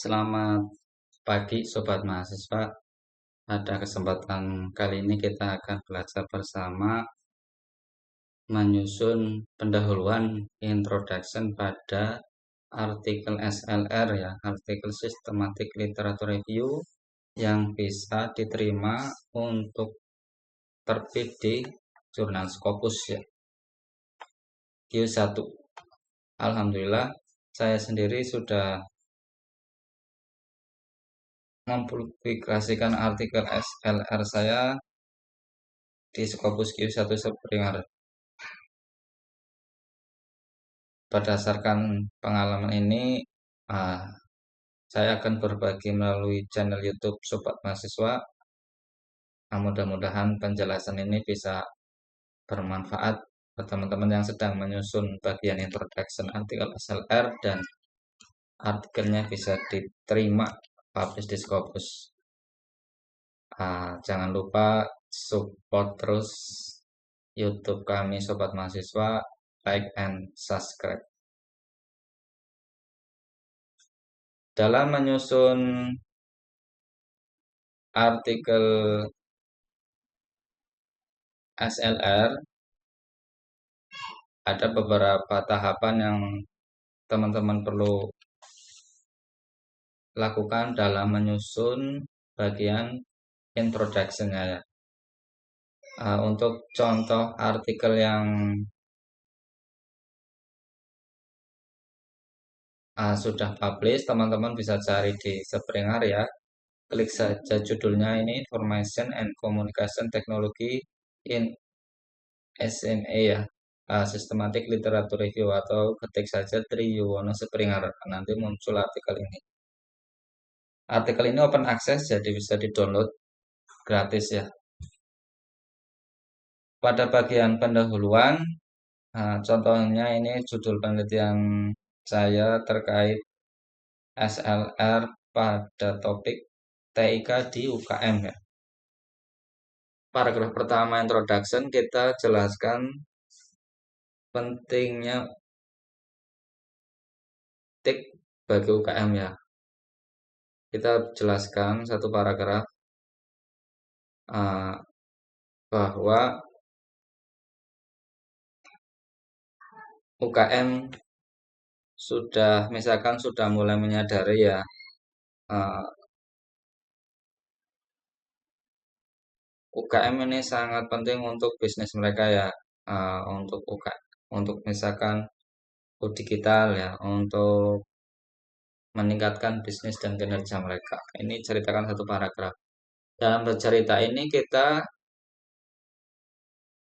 Selamat pagi Sobat Mahasiswa. Pada kesempatan kali ini kita akan belajar bersama menyusun pendahuluan introduction pada artikel SLR ya, artikel Systematic Literature Review yang bisa diterima untuk terbit di jurnal Scopus ya, Q1. Alhamdulillah saya sendiri sudah mempublikasikan artikel SLR saya di Scopus Q1 Springer. Berdasarkan pengalaman ini, saya akan berbagi melalui channel YouTube Sobat Mahasiswa. Mudah-mudahan penjelasan ini bisa bermanfaat buat teman-teman yang sedang menyusun bagian introduction artikel SLR dan artikelnya bisa diterima publish di Scopus. Jangan lupa support terus YouTube kami Sobat Mahasiswa, like and subscribe. Dalam menyusun artikel SLR, ada beberapa tahapan yang teman-teman perlu lakukan dalam menyusun bagian introduction-nya ya. Untuk contoh artikel yang sudah publish, teman-teman bisa cari di Springer ya. Klik saja judulnya ini, Information and Communication Technology in SMA ya. Systematic Literature Review, atau ketik saja Tri Yuwono Springer, nanti muncul artikel ini. Artikel ini open access, jadi bisa di-download gratis ya. Pada bagian pendahuluan, contohnya ini judul penelitian saya terkait SLR pada topik TIK di UKM ya. Paragraf pertama introduction, kita jelaskan pentingnya TIK bagi UKM ya. Kita jelaskan satu paragraf bahwa UKM misalkan sudah mulai menyadari ya, UKM ini sangat penting untuk bisnis mereka ya, untuk misalkan digital ya, untuk meningkatkan bisnis dan kinerja mereka. Ini ceritakan satu paragraf. Dalam bercerita ini kita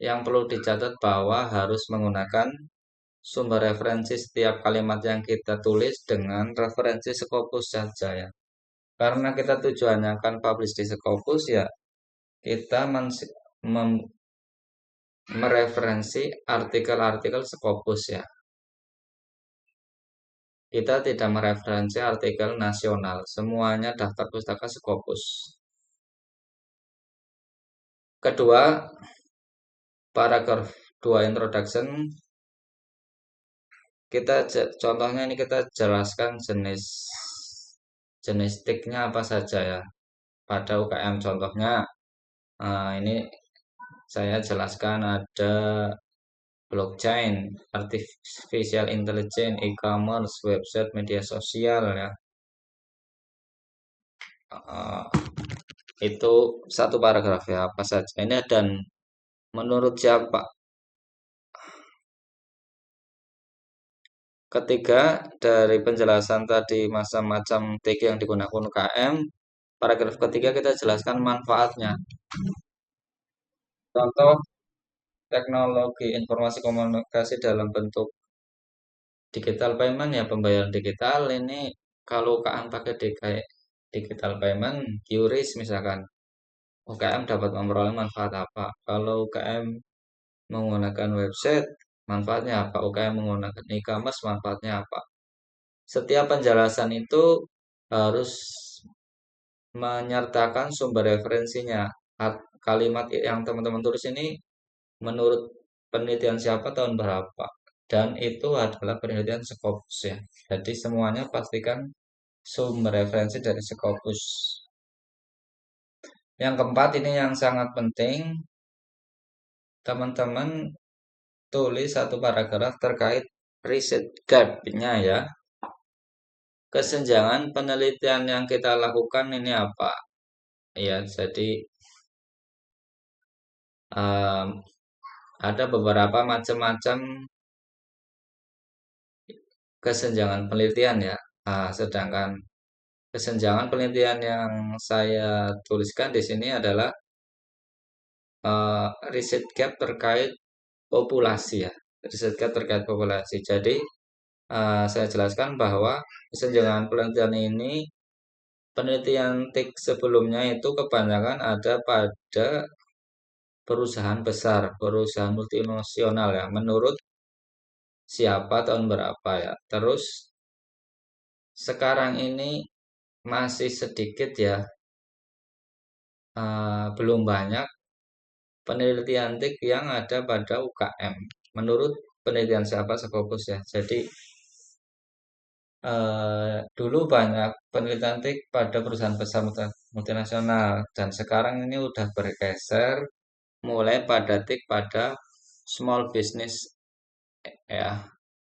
yang perlu dicatat bahwa harus menggunakan sumber referensi setiap kalimat yang kita tulis dengan referensi Scopus saja ya. Karena kita tujuannya akan publish di Scopus ya, kita mereferensi artikel-artikel Scopus ya. Kita tidak mereferensi artikel nasional, semuanya daftar pustaka Scopus. Kedua, paragraf 2 introduction, contohnya ini kita jelaskan jenis TIK-nya apa saja ya pada UKM. Contohnya ini saya jelaskan ada blockchain, artificial intelligence, e-commerce, website, media sosial ya. Itu satu paragraf ya, apa saja ini dan menurut siapa. Ketiga, dari penjelasan tadi macam-macam TIK yang digunakan UKM, paragraf ketiga kita jelaskan manfaatnya. Contoh teknologi informasi komunikasi dalam bentuk digital payment ya, pembayaran digital ini kalau UKM pakai digital payment, QRIS misalkan, UKM dapat memperoleh manfaat apa? Kalau UKM menggunakan website, manfaatnya apa? UKM menggunakan e-commerce, manfaatnya apa? Setiap penjelasan itu harus menyertakan sumber referensinya. Kalimat yang teman-teman tulis ini menurut penelitian siapa, tahun berapa, dan itu adalah penelitian Scopus ya. Jadi semuanya pastikan sumber referensi dari Scopus. Yang keempat ini yang sangat penting, teman-teman tulis satu paragraf terkait riset gap-nya ya. Kesenjangan penelitian yang kita lakukan ini apa? Ya, jadi um, ada beberapa macam-macam kesenjangan penelitian ya. Sedangkan kesenjangan penelitian yang saya tuliskan di sini adalah riset gap terkait populasi ya. Riset gap terkait populasi. Jadi saya jelaskan bahwa kesenjangan penelitian ini penelitian TIK sebelumnya itu kebanyakan ada pada perusahaan besar, perusahaan multinasional ya. Menurut siapa tahun berapa ya. Terus sekarang ini masih sedikit ya, belum banyak penelitian TIK yang ada pada UKM. Menurut penelitian siapa Scopus ya. Jadi dulu banyak penelitian TIK pada perusahaan besar multinasional dan sekarang ini udah bergeser mulai pada TIK pada small business ya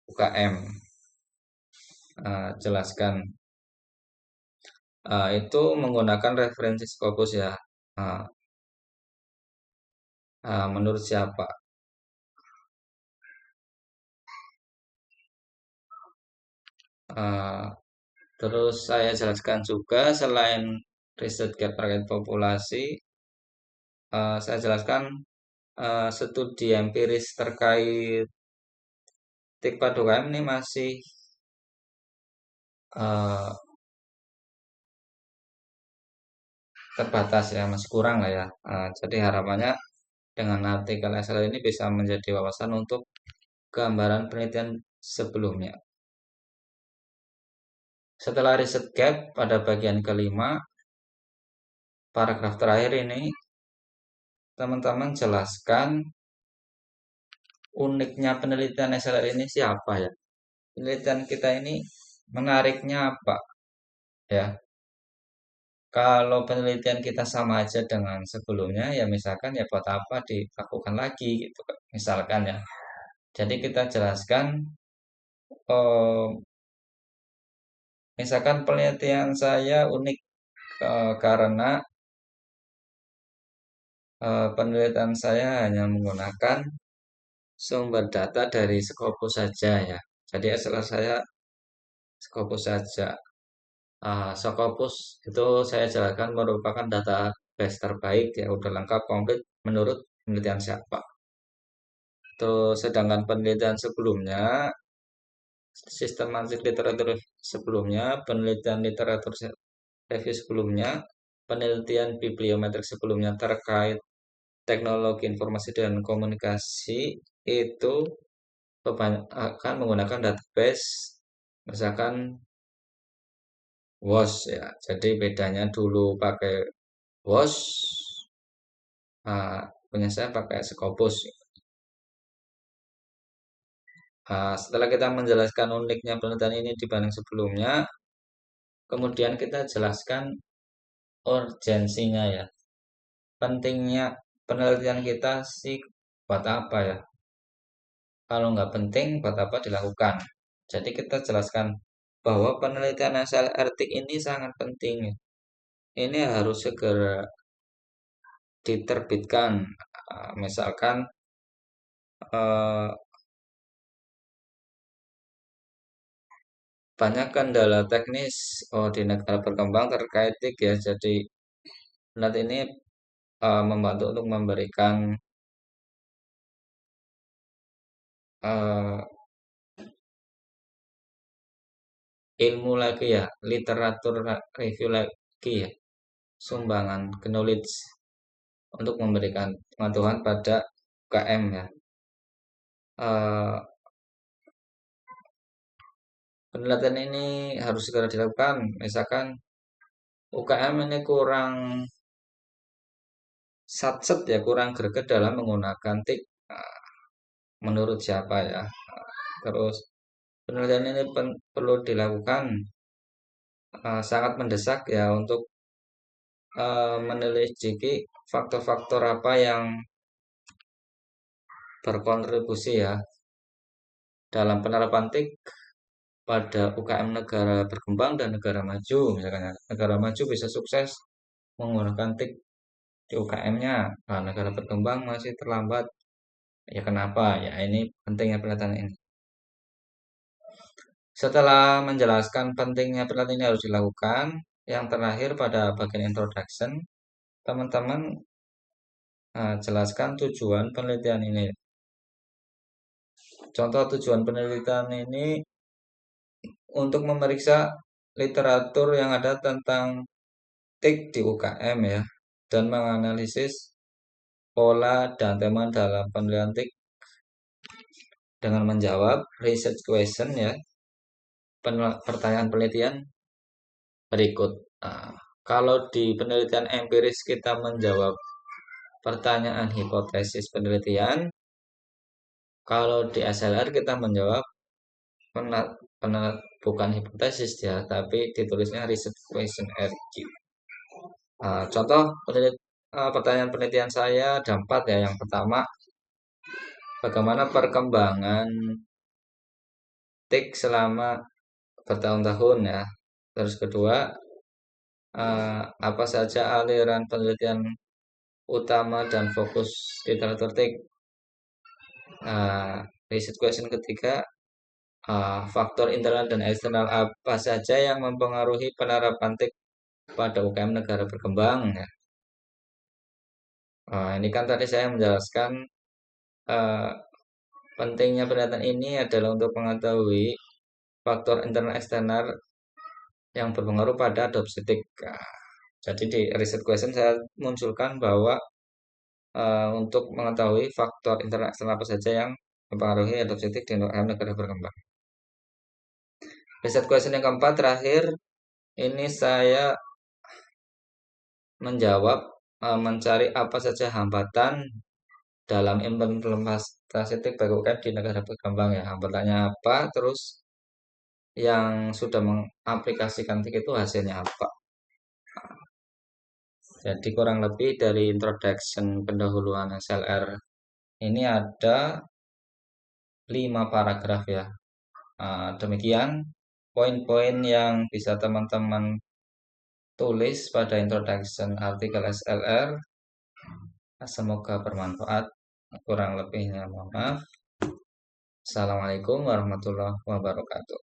UKM. Jelaskan itu menggunakan referensi Scopus ya. Uh, Menurut siapa? Uh, Terus saya jelaskan juga selain riset gap terkait populasi, saya jelaskan studi empiris terkait TIK pada UKM ini masih uh, terbatas ya, masih kurang lah ya. Jadi harapannya dengan artikel SL ini bisa menjadi wawasan untuk gambaran penelitian sebelumnya. Setelah riset gap pada bagian kelima, paragraf terakhir ini, teman-teman jelaskan uniknya penelitian SLR ini siapa ya. Penelitian kita ini menariknya apa ya. Kalau penelitian kita sama aja dengan sebelumnya, ya misalkan ya buat apa dilakukan lagi gitu kan. Misalkan ya. Jadi kita jelaskan, eh, misalkan penelitian saya unik karena penelitian saya hanya menggunakan sumber data dari Scopus saja ya. Jadi SLR saya Scopus saja. Scopus itu saya jelaskan merupakan database terbaik ya, udah lengkap komplit menurut penelitian siapa. Terus sedangkan penelitian sebelumnya, sistematik literatur sebelumnya, penelitian literatur review sebelumnya, penelitian bibliometrik sebelumnya terkait teknologi informasi dan komunikasi itu akan menggunakan database misalkan WOS ya. Jadi bedanya dulu pakai WOS, punya saya pakai Scopus. Setelah kita menjelaskan uniknya penelitian ini dibanding sebelumnya, kemudian kita jelaskan urgensinya ya. Pentingnya penelitian kita sih buat apa ya? Kalau nggak penting, buat apa dilakukan? Jadi kita jelaskan bahwa penelitian SLRT ini sangat penting. Ini harus segera diterbitkan. Misalkan eh, banyak kendala teknis di negara berkembang terkait TIK ya. Jadi nanti ini membantu untuk memberikan eh, ilmu lagi ya, literatur review lagi ya, sumbangan knowledge untuk memberikan pengetahuan pada UKM ya. Eh, Penelitian ini harus segera dilakukan. Misalkan UKM ini kurang satset ya, kurang greget dalam menggunakan TIK. Menurut siapa ya? Terus penelitian ini perlu dilakukan sangat mendesak ya untuk meneliti faktor-faktor apa yang berkontribusi ya dalam penerapan TIK pada UKM negara berkembang dan negara maju. Misalkan ya, negara maju bisa sukses menggunakan TIK di UKM-nya. Nah, negara berkembang masih terlambat. Ya kenapa? Ya ini pentingnya penelitian ini. Setelah menjelaskan pentingnya penelitian ini harus dilakukan, yang terakhir pada bagian introduction, teman-teman jelaskan tujuan penelitian ini. Contoh tujuan penelitian ini untuk memeriksa literatur yang ada tentang TIK di UKM ya, dan menganalisis pola dan tema dalam penelitian TIK dengan menjawab research question ya, pertanyaan penelitian berikut. Nah, kalau di penelitian empiris kita menjawab pertanyaan hipotesis penelitian, kalau di SLR kita menjawab penat, bukan hipotesis ya, tapi ditulisnya research question RQ. Contoh pertanyaan penelitian saya ada 4 ya. Yang pertama, bagaimana perkembangan TIK selama bertahun-tahun ya. Terus kedua, apa saja aliran penelitian utama dan fokus literatur TIK. Research question ketiga, faktor internal dan eksternal apa saja yang mempengaruhi penerapan TIK pada UKM negara berkembang ya. Ini kan tadi saya menjelaskan eh, pentingnya penelitian ini adalah untuk mengetahui faktor internal eksternal yang berpengaruh pada adopsi TIK. Jadi di research question saya munculkan bahwa untuk mengetahui faktor internal eksternal apa saja yang mempengaruhi adopsi TIK di negara berkembang. Research question yang keempat terakhir, ini saya menjawab mencari apa saja hambatan dalam implementasi TIK bagi UKM di negara berkembang ya. Hambatannya apa, terus yang sudah mengaplikasikan TIK itu hasilnya apa. Jadi kurang lebih dari introduction pendahuluan SLR ini ada 5 paragraf ya. Demikian poin-poin yang bisa teman-teman tulis pada introduction artikel SLR. Semoga bermanfaat. Kurang lebihnya mohon maaf. Assalamualaikum warahmatullahi wabarakatuh.